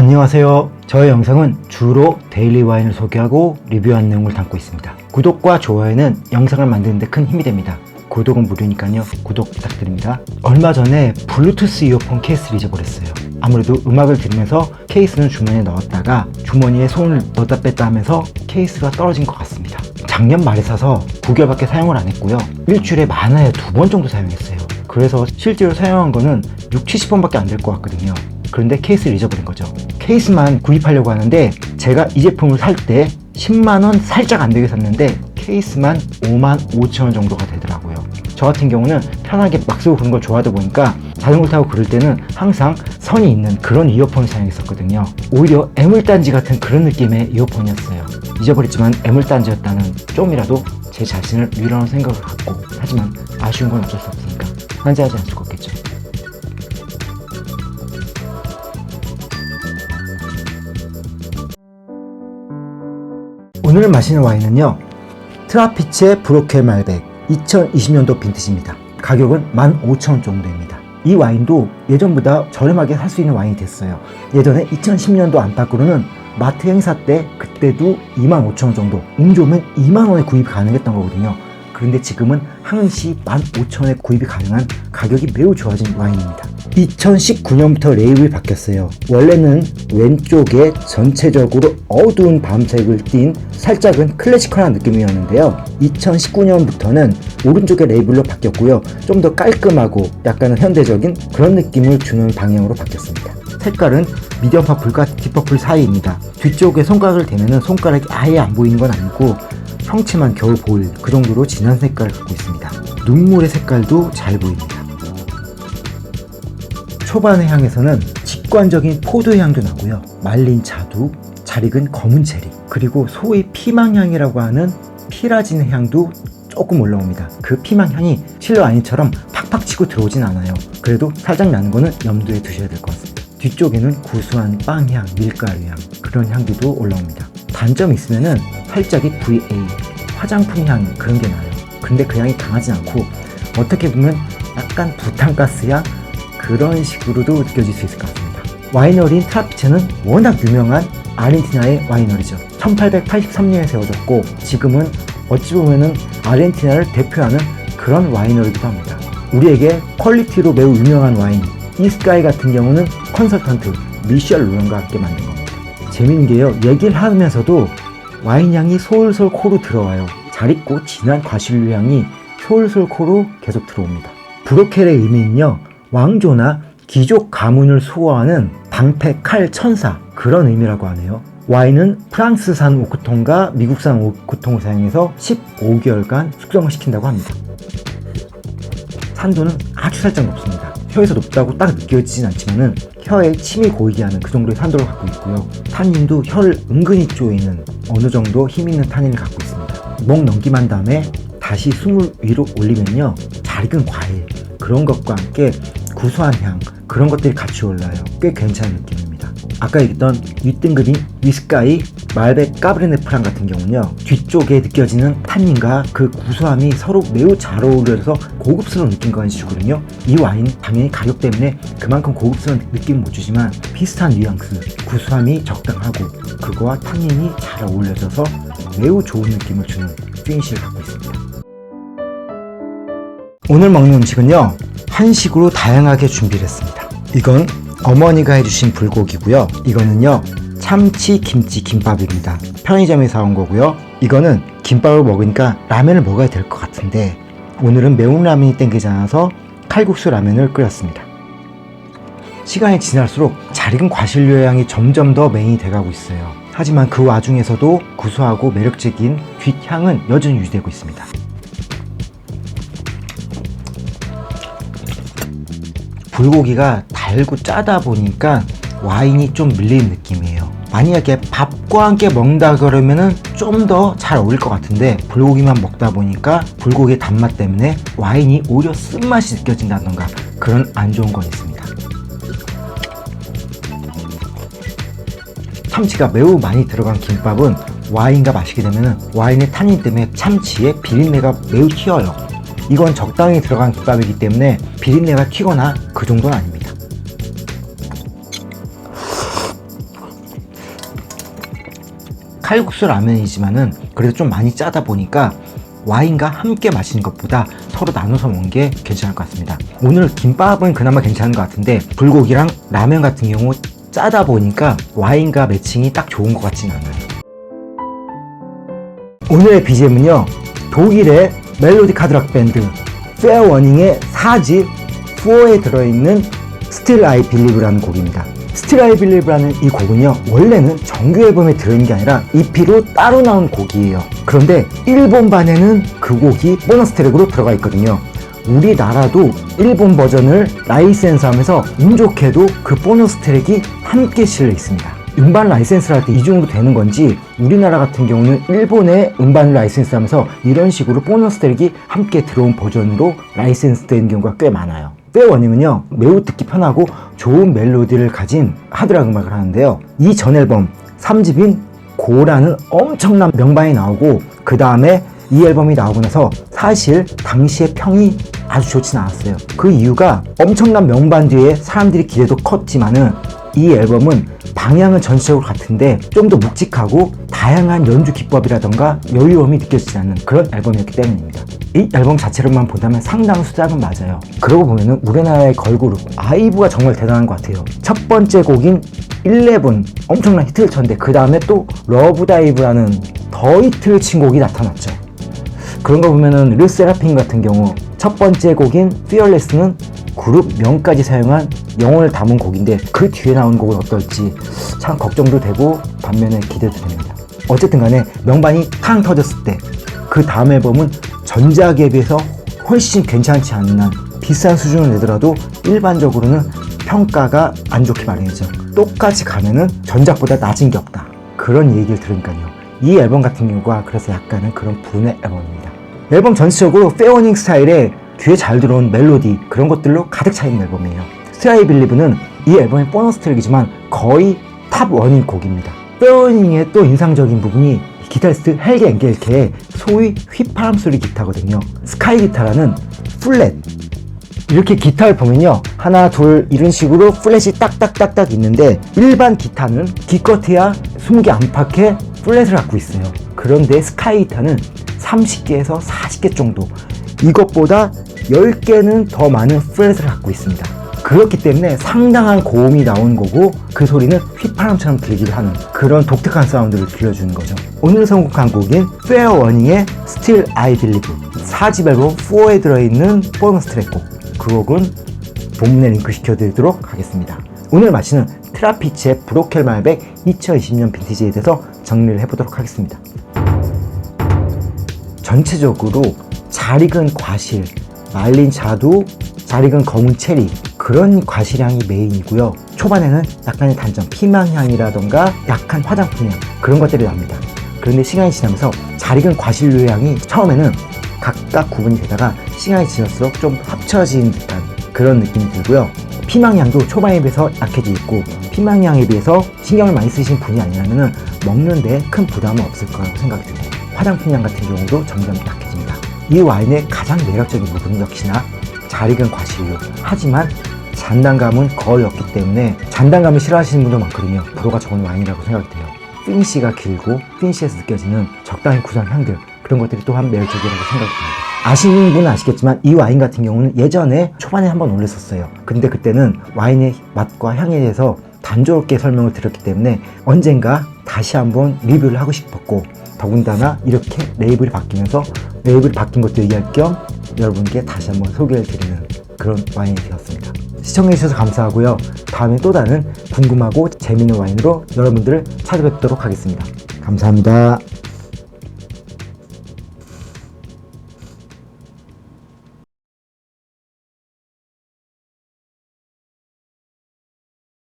안녕하세요. 저의 영상은 주로 데일리 와인을 소개하고 리뷰하는 내용을 담고 있습니다. 구독과 좋아요는 영상을 만드는 데 큰 힘이 됩니다. 구독은 무료니까요. 구독 부탁드립니다. 얼마 전에 블루투스 이어폰 케이스를 잊어버렸어요. 아무래도 음악을 들으면서 케이스는 주머니에 넣었다가 주머니에 손을 넣었다 뺐다 하면서 케이스가 떨어진 것 같습니다. 작년 말에 사서 9개월밖에 사용을 안 했고요. 일주일에 많아야 2번 정도 사용했어요. 그래서 실제로 사용한 거는 60-70번밖에 안 될 것 같거든요. 그런데 케이스를 잊어버린 거죠. 케이스만 구입하려고 하는데 제가 이 제품을 살 때 10만원 살짝 안 되게 샀는데 케이스만 55,000원 정도가 되더라고요. 저 같은 경우는 편하게 막 쓰고 그런 걸 좋아하다 보니까 자전거 타고 그럴 때는 항상 선이 있는 그런 이어폰을 사용했었거든요. 오히려 애물단지 같은 그런 느낌의 이어폰이었어요. 잊어버렸지만 애물단지였다는 좀이라도 제 자신을 위로하는 생각을 갖고, 하지만 아쉬운 건 어쩔 수 없으니까 환자하지 않을 수가 없겠죠. 오늘 마시는 와인은요, 트라피체 브로켈 말백 2020년도 빈티지입니다. 가격은 15,000원 정도입니다. 이 와인도 예전보다 저렴하게 살 수 있는 와인이 됐어요. 예전에 2010년도 안팎으로는 마트 행사 때 그때도 25,000원 정도, 운 좋으면 2만원에 구입이 가능했던 거거든요. 그런데 지금은 항시 15,000원에 구입이 가능한 가격이 매우 좋아진 와인입니다. 2019년부터 레이블이 바뀌었어요. 원래는 왼쪽에 전체적으로 어두운 밤색을 띤 살짝은 클래시컬한 느낌이었는데요. 2019년부터는 오른쪽에 레이블로 바뀌었고요. 좀 더 깔끔하고 약간은 현대적인 그런 느낌을 주는 방향으로 바뀌었습니다. 색깔은 미디엄 퍼플과 딥퍼플 사이입니다. 뒤쪽에 손가락을 대면은 손가락이 아예 안 보이는 건 아니고 형체만 겨우 보일 그 정도로 진한 색깔을 갖고 있습니다. 눈물의 색깔도 잘 보입니다. 초반의 향에서는 직관적인 포도의 향도 나고요. 말린 자두, 잘 익은 검은 체리, 그리고 소위 피망향이라고 하는 피라진의 향도 조금 올라옵니다. 그 피망향이 실로 와인처럼 팍팍 치고 들어오진 않아요. 그래도 살짝 나는 거는 염두에 두셔야 될 것 같습니다. 뒤쪽에는 구수한 빵향, 밀가루향, 그런 향기도 올라옵니다. 단점이 있으면은 살짝의 VA, 화장품 향 그런 게 나요. 근데 그 향이 강하진 않고 어떻게 보면 약간 부탄가스 향 그런 식으로도 느껴질 수 있을 것 같습니다. 와이너리인 트라피체는 워낙 유명한 아르헨티나의 와이너리죠. 1883년에 세워졌고 지금은 어찌 보면은 아르헨티나를 대표하는 그런 와이너리기도 합니다. 우리에게 퀄리티로 매우 유명한 와인 이스카이 같은 경우는 컨설턴트 미셸 루랑과 함께 만든 겁니다. 재밌는 게요, 얘기를 하면서도 와인향이 솔솔 코로 들어와요. 잘 익고 진한 과실류 향이 솔솔 코로 계속 들어옵니다. 브로켈의 의미는요, 왕조나 귀족 가문을 수호하는 방패, 칼, 천사 그런 의미라고 하네요. 와인은 프랑스산 오크통과 미국산 오크통을 사용해서 15개월간 숙성을 시킨다고 합니다. 산도는 아주 살짝 높습니다. 혀에서 높다고 딱 느껴지진 않지만은 혀에 침이 고이게 하는 그 정도의 산도를 갖고 있고요. 탄닌도 혀를 은근히 쪼이는 어느 정도 힘 있는 탄닌을 갖고 있습니다. 목 넘기만 한 다음에 다시 숨을 위로 올리면요, 잘 익은 과일 그런 것과 함께 구수한 향 그런 것들이 같이 올라요. 꽤 괜찮은 느낌입니다. 아까 얘기했던 윗등급인 위스카이 말백 까브르네 프랑 같은 경우는요, 뒤쪽에 느껴지는 탄닌과 그 구수함이 서로 매우 잘 어우러져서 고급스러운 느낌과 주거든요. 이 와인 당연히 가격 때문에 그만큼 고급스러운 느낌은 못 주지만 비슷한 뉘앙스, 구수함이 적당하고 그거와 탄닌이 잘 어울려져서 매우 좋은 느낌을 주는 피니쉬를 갖고 있습니다. 오늘 먹는 음식은요, 한식으로 다양하게 준비를 했습니다. 이건 어머니가 해주신 불고기고요. 이거는요, 참치 김치 김밥입니다. 편의점에서 사온 거고요. 이거는 김밥을 먹으니까 라면을 먹어야 될 것 같은데 오늘은 매운 라면이 땡기지 않아서 칼국수 라면을 끓였습니다. 시간이 지날수록 잘 익은 과실류 향이 점점 더 메인이 돼가고 있어요. 하지만 그 와중에서도 구수하고 매력적인 뒷향은 여전히 유지되고 있습니다. 불고기가 달고 짜다 보니까 와인이 좀 밀리는 느낌이에요. 만약에 밥과 함께 먹는다 그러면은 좀 더 잘 어울릴 것 같은데 불고기만 먹다 보니까 불고기의 단맛 때문에 와인이 오히려 쓴맛이 느껴진다던가 그런 안 좋은 건 있습니다. 참치가 매우 많이 들어간 김밥은 와인과 마시게 되면 와인의 탄닌 때문에 참치의 비린내가 매우 튀어요. 이건 적당히 들어간 김밥이기 때문에 비린내가 튀거나 그 정도는 아닙니다. 칼국수 라면이지만은 그래도 좀 많이 짜다 보니까 와인과 함께 마시는 것보다 서로 나눠서 먹는 게 괜찮을 것 같습니다. 오늘 김밥은 그나마 괜찮은 것 같은데 불고기랑 라면 같은 경우 짜다 보니까 와인과 매칭이 딱 좋은 것 같지는 않아요. 오늘의 BGM은요, 독일의 멜로디 카드락 밴드 페어워닝의 4집 4에 들어있는 Still I Believe라는 곡입니다. Still I Believe라는 이 곡은요, 원래는 정규 앨범에 들어있는 게 아니라 EP로 따로 나온 곡이에요. 그런데 일본반에는 그 곡이 보너스 트랙으로 들어가 있거든요. 우리나라도 일본 버전을 라이센스 하면서 운 좋게도 그 보너스 트랙이 함께 실려 있습니다. 음반 라이센스를 할 때 이 정도 되는 건지 우리나라 같은 경우는 일본의 음반을 라이센스 하면서 이런 식으로 보너스 트랙이 함께 들어온 버전으로 라이센스 되는 경우가 꽤 많아요. 페어워닝은요, 매우 듣기 편하고 좋은 멜로디를 가진 하드락 음악을 하는데요, 이 전 앨범 3집인 고라는 엄청난 명반이 나오고 그 다음에 이 앨범이 나오고 나서 사실 당시의 평이 아주 좋진 않았어요. 그 이유가 엄청난 명반 뒤에 사람들이 기대도 컸지만은 이 앨범은 방향은 전체적으로 같은데 좀 더 묵직하고 다양한 연주 기법이라던가 여유로움이 느껴지지 않는 그런 앨범이었기 때문입니다. 이 앨범 자체로만 본다면 상당수 작은 맞아요. 그러고 보면은 우리나라의 걸그룹 아이브가 정말 대단한 것 같아요. 첫 번째 곡인 11 엄청난 히트를 쳤는데 그 다음에 또 러브다이브라는 더 히트를 친 곡이 나타났죠. 그런 거 보면은 르세라핌 같은 경우 첫 번째 곡인 Fearless는 그룹 명까지 사용한 영혼을 담은 곡인데 그 뒤에 나온 곡은 어떨지 참 걱정도 되고 반면에 기대도 됩니다. 어쨌든 간에 명반이 탕 터졌을 때 그 다음 앨범은 전작에 비해서 훨씬 괜찮지 않는 비싼 수준을 내더라도 일반적으로는 평가가 안 좋게 마련이죠. 똑같이 가면은 전작보다 낮은 게 없다, 그런 얘기를 들으니까요. 이 앨범 같은 경우가 그래서 약간은 그런 분의 앨범입니다. 앨범 전체적으로 페어워닝 스타일의 귀에 잘 들어온 멜로디, 그런 것들로 가득 차 있는 앨범이에요. Still I Believe는 이 앨범의 보너스 트랙이지만 거의 탑 1인 곡입니다. 페어워닝의 또 인상적인 부분이 기타리스트 헬게 엔겔케의 소위 휘파람 소리 기타거든요. 스카이 기타라는 플랫, 이렇게 기타를 보면요, 하나 둘 이런 식으로 플랫이 딱딱딱딱 있는데 일반 기타는 기껏해야 20개 안팎의 플랫을 갖고 있어요. 그런데 스카이 기타는 30개에서 40개 정도, 이것보다 10개는 더 많은 플랫을 갖고 있습니다. 그렇기 때문에 상당한 고음이 나오는 거고 그 소리는 휘파람처럼 들리기도 하는 그런 독특한 사운드를 들려주는 거죠. 오늘 선곡한 곡인 페어워닝의 Still I Believe 4집 앨범 4에 들어있는 보너스 트랙 곡, 그 곡은 본문에 링크 시켜드리도록 하겠습니다. 오늘 마치는 트라피치의 브로켈 말백 2020년 빈티지에 대해서 정리를 해보도록 하겠습니다. 전체적으로 잘 익은 과실, 말린 자두, 잘 익은 검은 체리, 그런 과실향이 메인이고요. 초반에는 약간의 단점, 피망향이라던가 약한 화장품향, 그런 것들이 납니다. 그런데 시간이 지나면서 잘 익은 과실류 향이 처음에는 각각 구분이 되다가 시간이 지날수록 좀 합쳐진 듯한 그런 느낌이 들고요. 피망향도 초반에 비해서 약해져 있고, 피망향에 비해서 신경을 많이 쓰신 분이 아니라면 먹는데 큰 부담은 없을 거라고 생각이 듭니다. 화장품향 같은 경우도 점점 약해집니다. 이 와인의 가장 매력적인 부분은 역시나 잘 익은 과실류, 하지만 잔단감은 거의 없기 때문에 잔단감을 싫어하시는 분도 많거든요. 불호가 적은 와인이라고 생각이 돼요. 피니쉬가 길고 피니쉬에서 느껴지는 적당히 구수한 향들, 그런 것들이 또한 매력적이라고 생각이 듭니다. 아시는 분은 아시겠지만 이 와인 같은 경우는 예전에 초반에 한번 올렸었어요. 근데 그때는 와인의 맛과 향에 대해서 단조롭게 설명을 드렸기 때문에 언젠가 다시 한번 리뷰를 하고 싶었고, 더군다나 이렇게 레이블이 바뀌면서 레이블이 바뀐 것도 얘기할 겸 여러분께 다시 한번 소개를 드리는 그런 와인이 되었습니다. 시청해주셔서 감사하고요. 다음에 또 다른 궁금하고 재밌는 와인으로 여러분들을 찾아뵙도록 하겠습니다. 감사합니다.